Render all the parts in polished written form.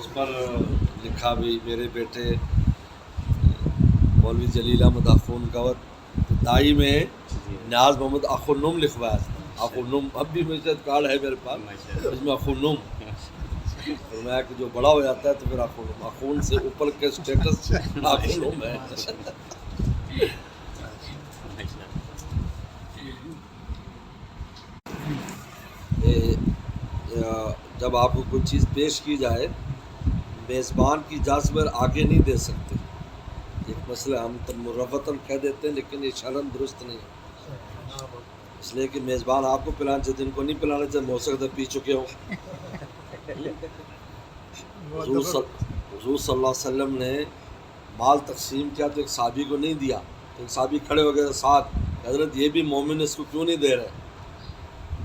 اس پر لکھا بھی میرے بیٹے مولوی جلیل احمد اخون گور دائی میں نیاز محمد اخونم لکھوایا تھا. اخونم اب بھی میرے کارڈ ہے میرے پاس، اس میں اخونم فرمایا کہ جو بڑا ہو جاتا ہے تو پھر اخونم، اخون سے اوپر کے اسٹیٹس اخونم ہے. جب آپ کو کوئی چیز پیش کی جائے میزبان کی اجازت پر آگے نہیں دے سکتے. ایک مسئلہ ہم مروتاً کہہ دیتے ہیں لیکن یہ شرعاً درست نہیں ہے، اس لیے کہ میزبان آپ کو پلانا چاہتے، ان کو نہیں پلانا چاہتے، ہو سکتا پی چکے ہو. حضور صلی اللہ علیہ وسلم نے مال تقسیم کیا تو ایک صحابی کو نہیں دیا، تو ایک صحابی کھڑے ہو گئے ساتھ، حضرت یہ بھی مومن ہے، اس کو کیوں نہیں دے رہے؟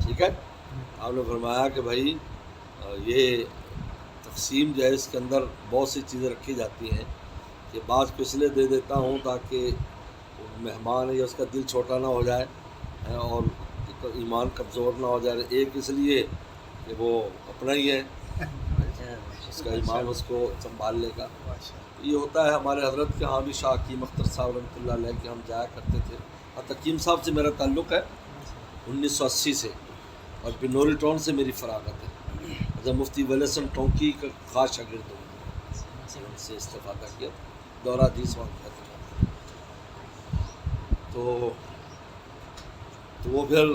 ٹھیک ہے. آپ نے فرمایا کہ بھائی یہ تقسیم جو ہے اس کے اندر بہت سی چیزیں رکھی جاتی ہیں کہ بعض کو اس لیے دے دیتا ہوں تاکہ مہمان یا اس کا دل چھوٹا نہ ہو جائے اور ایمان کمزور نہ ہو جائے. ایک اس لیے کہ وہ اپنا ہی ہے، اس کا ایمان اس کو سنبھال لے گا. یہ ہوتا ہے. ہمارے حضرت کے ہاں بھی شاہ حکیم اختر صاحب رحمۃ اللہ علیہ کے ہم جایا کرتے تھے، اور حکیم صاحب سے میرا تعلق ہے 1980 سے، اور بنوری ٹاؤن سے میری فراغت ہے. حضرت مفتی ولی حسن ٹونکی کا خاص شاگرد ہوں، ان سے استفادہ کیا، دورہ حدیث وہاں کیا تھا. تو وہ پھر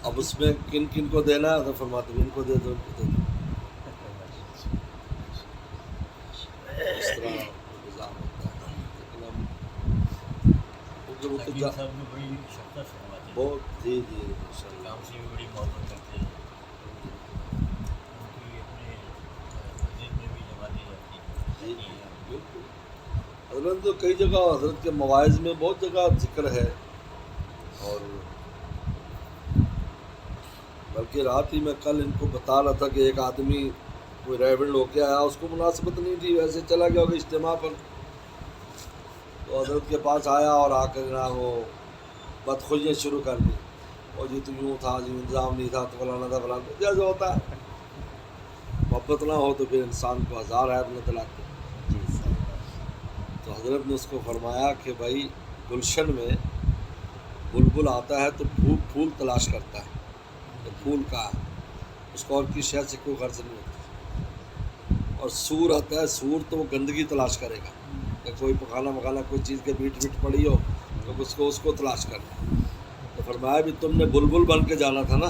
اب اس میں کن کن کو دینا ہے تو فرماتے ہیں ان کو دے دو، ان کو دے دو. اس طرح انتظام ہوتا ہے. لیکن ہم بہت جی انشاءاللہ بالکل. حضرت تو کئی جگہ حضرت کے مواعظ میں بہت جگہ ذکر ہے، اور بلکہ رات ہی میں کل ان کو بتا رہا تھا کہ ایک آدمی کوئی ریونڈ ہو کے آیا، اس کو مناسبت نہیں تھی، ویسے چلا گیا ہوگا اجتماع پر، تو حضرت کے پاس آیا اور آ کر نا وہ بدخویاں شروع کر دی، اور جی تو یوں تھا، جی انتظام نہیں تھا، تو فلانا تھا فلانا. جیسے ہوتا ہے محبت نہ ہو تو پھر انسان کو ہزار عیب نہ دلاتے. تو حضرت نے اس کو فرمایا کہ بھائی گلشن میں بلبل آتا ہے تو پھول تلاش کرتا ہے کہ پھول کا ہے، اس کو اور کسی شے سے کوئی غرض نہیں ہوتی. اور سور آتا ہے، سور تو وہ گندگی تلاش کرے گا کہ کوئی پکانا مکانا کوئی چیز کے بیٹ پڑی ہو تو اس کو تلاش کرنا. تو فرمایا بھی تم نے بلبل بن کے جانا تھا نا.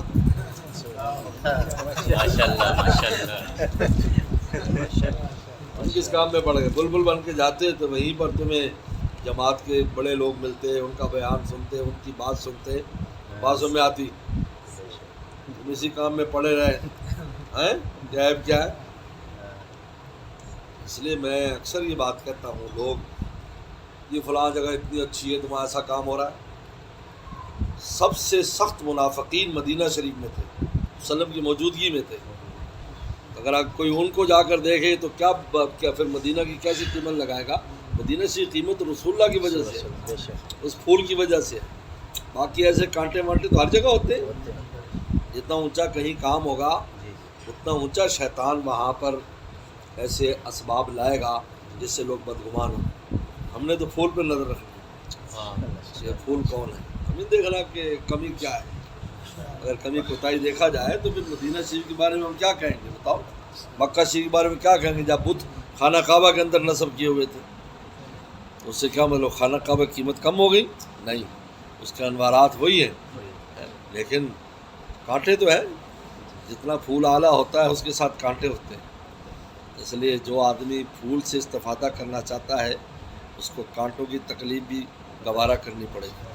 ہم کس کام میں پڑ گئے؟ بلبل بن کے جاتے تو وہیں پر تمہیں جماعت کے بڑے لوگ ملتے، ان کا بیان سنتے، ان کی بات سنتے، بازوں میں آتی. تم اسی کام میں پڑے رہے ہیں، کیا عیب کیا ہے؟ اس لیے میں اکثر یہ بات کہتا ہوں، لوگ یہ فلاں جگہ اتنی اچھی ہے تمہارا ایسا کام ہو رہا ہے. سب سے سخت منافقین مدینہ شریف میں تھے، وسلم کی موجودگی میں تھے. اگر کوئی ان کو جا کر دیکھے تو کیا پھر مدینہ کی کیسی قیمت لگائے گا؟ مدینہ سے قیمت رسول اللہ کی وجہ سے، اس پھول کی وجہ سے. باقی ایسے کانٹے وانٹے تو ہر جگہ ہوتے ہیں. جتنا اونچا کہیں کام ہوگا اتنا اونچا شیطان وہاں پر ایسے اسباب لائے گا جس سے لوگ بدگمان ہوں. ہم نے تو پھول پہ نظر رکھنی، یہ پھول کون ہے، ہمیں دیکھنا کہ کمی کیا ہے. اگر کمی کوتاہی دیکھا جائے تو پھر مدینہ شریف کے بارے میں ہم کیا کہیں گے؟ بتاؤ. مکہ شریف کے بارے میں کیا کہیں گے جب بت خانہ کعبہ کے اندر نصب کیے ہوئے تھے؟ اس سے کیا مطلب خانہ کعبہ کی قیمت کم ہو گئی؟ نہیں، اس کے انوارات وہی ہیں، لیکن کانٹے تو ہیں. جتنا پھول اعلیٰ ہوتا ہے اس کے ساتھ کانٹے ہوتے ہیں. اس لیے جو آدمی پھول سے استفادہ کرنا چاہتا ہے اس کو کانٹوں کی تکلیف بھی گوارا کرنی پڑے گی.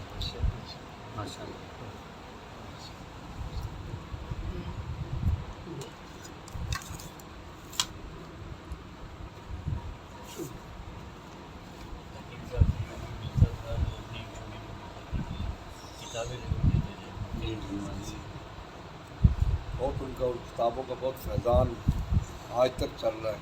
بہت ان کا کتابوں کا بہت فیضان آج تک چل رہا ہے.